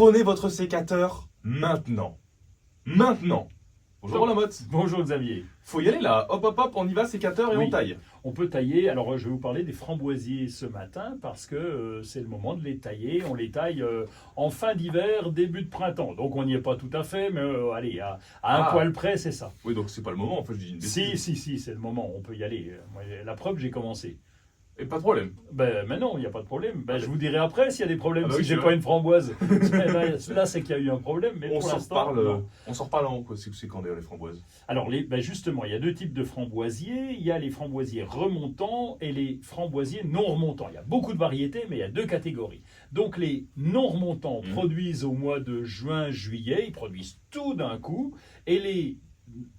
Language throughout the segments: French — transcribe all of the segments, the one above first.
Prenez votre sécateur maintenant. Maintenant. Bonjour Lamotte. Bonjour Xavier. Faut y aller là. Hop hop hop, on y va, sécateur et Oui. on taille. On peut tailler, alors je vais vous parler des framboisiers ce matin parce que c'est le moment de les tailler. On les taille en fin d'hiver, début de printemps. Donc on n'y est pas tout à fait, mais allez, à un poil près, c'est ça. Oui, donc c'est pas le moment, en fait, je dis une bêtise. Si, c'est le moment, on peut y aller. Moi, la preuve, j'ai commencé. Et pas de problème. Mais non, il n'y a pas de problème. Je vous dirai après s'il y a des problèmes, Ah bah si oui, j'ai c'est pas vrai. une framboise. Là, c'est qu'il y a eu un problème, mais On pour s'en l'instant, reparle, non. on s'en reparle en quoi. C'est quand d'ailleurs les framboises? Alors, justement, il y a deux types de framboisiers. Il y a les framboisiers remontants et les framboisiers non remontants. Il y a beaucoup de variétés, mais il y a deux catégories. Donc, les non remontants produisent au mois de juin, juillet. Ils produisent tout d'un coup. Et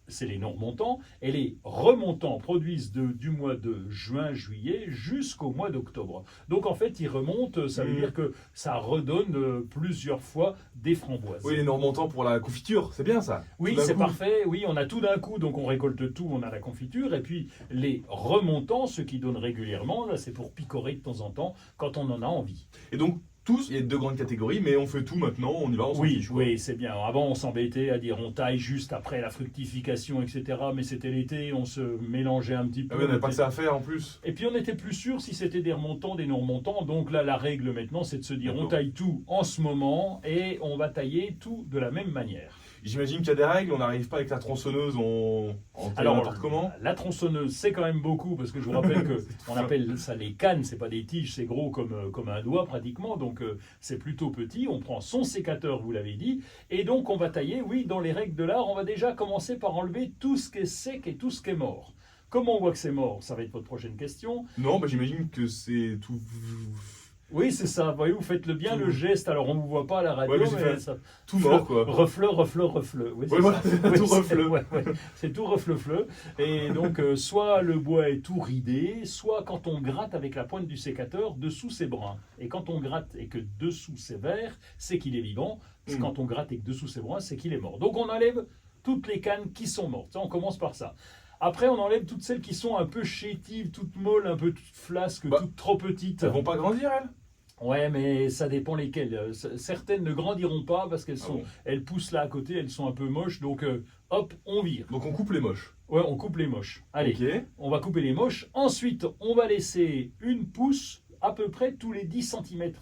c'est les non remontants. Et les remontants produisent du mois de juin, juillet jusqu'au mois d'octobre. Donc, en fait, ils remontent. Ça veut dire que ça redonne plusieurs fois des framboises. Oui, les non-remontants pour la confiture, c'est bien ça. Oui, c'est parfait. Oui, on a tout d'un coup, donc on récolte tout, on a la confiture. Et puis les remontants, ceux qui donnent régulièrement, là, c'est pour picorer de temps en temps quand on en a envie. Et donc, tous, il y a deux grandes catégories, mais on fait tout maintenant, on y va, on s'en fiche, quoi. Oui, c'est bien. Avant, on s'embêtait à dire on taille juste après la fructification, etc. Mais c'était l'été, on se mélangeait un petit peu. Ah oui, on n'avait pas que ça à faire en plus. Et puis on n'était plus sûr si c'était des remontants, des non-remontants. Donc là, la règle maintenant, c'est de se dire on taille tout en ce moment et on va tailler tout de la même manière. J'imagine qu'il y a des règles, on n'arrive pas avec la tronçonneuse, on taille n'importe comment. La tronçonneuse, c'est quand même beaucoup, parce que je vous rappelle qu'on appelle ça les cannes, c'est pas des tiges, c'est gros comme un doigt pratiquement, donc c'est plutôt petit. On prend son sécateur, vous l'avez dit, et donc on va tailler, oui, dans les règles de l'art, on va déjà commencer par enlever tout ce qui est sec et tout ce qui est mort. Comment on voit que c'est mort? Ça va être votre prochaine question. Non, j'imagine que c'est tout... Oui, c'est ça. Voyez, vous faites le geste. Alors, on ne vous voit pas à la radio, mais ça... Tout mort, quoi. Refleu. Oui, c'est voilà, tout refleu. C'est tout refleu. Et donc, soit le bois est tout ridé, soit quand on gratte avec la pointe du sécateur, dessous c'est brun. Et quand on gratte et que dessous c'est vert, c'est qu'il est vivant. Quand on gratte et que dessous c'est brun, c'est qu'il est mort. Donc, on enlève toutes les cannes qui sont mortes. Ça, on commence par ça. Après, on enlève toutes celles qui sont un peu chétives, toutes molles, un peu toutes flasques, toutes trop petites. Elles vont pas grandir, elles? Ouais, mais ça dépend lesquelles. Certaines ne grandiront pas parce elles poussent là à côté, elles sont un peu moches, donc hop, on vire. Donc on coupe les moches. Ouais, on coupe les moches. Allez, on va couper les moches. Ensuite, on va laisser une pousse à peu près tous les 10 cm.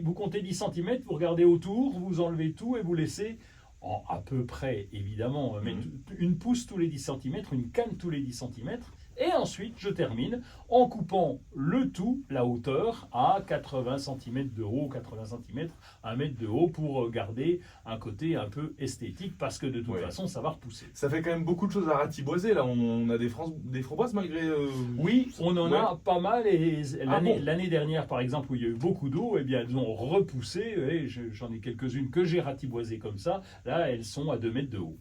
Vous comptez 10 cm, vous regardez autour, vous enlevez tout et vous laissez, à peu près évidemment, mais une pousse tous les 10 cm, une canne tous les 10 cm. Et ensuite, je termine en coupant le tout, la hauteur, à 80 cm de haut, 80 cm, 1 mètre de haut, pour garder un côté un peu esthétique, parce que de toute façon, ça va repousser. Ça fait quand même beaucoup de choses à ratiboiser, là. On a des framboises malgré... Oui, on en a pas mal. Et l'année dernière, par exemple, où il y a eu beaucoup d'eau, eh bien, elles ont repoussé. Et j'en ai quelques-unes que j'ai ratiboisées comme ça. Là, elles sont à 2 mètres de haut.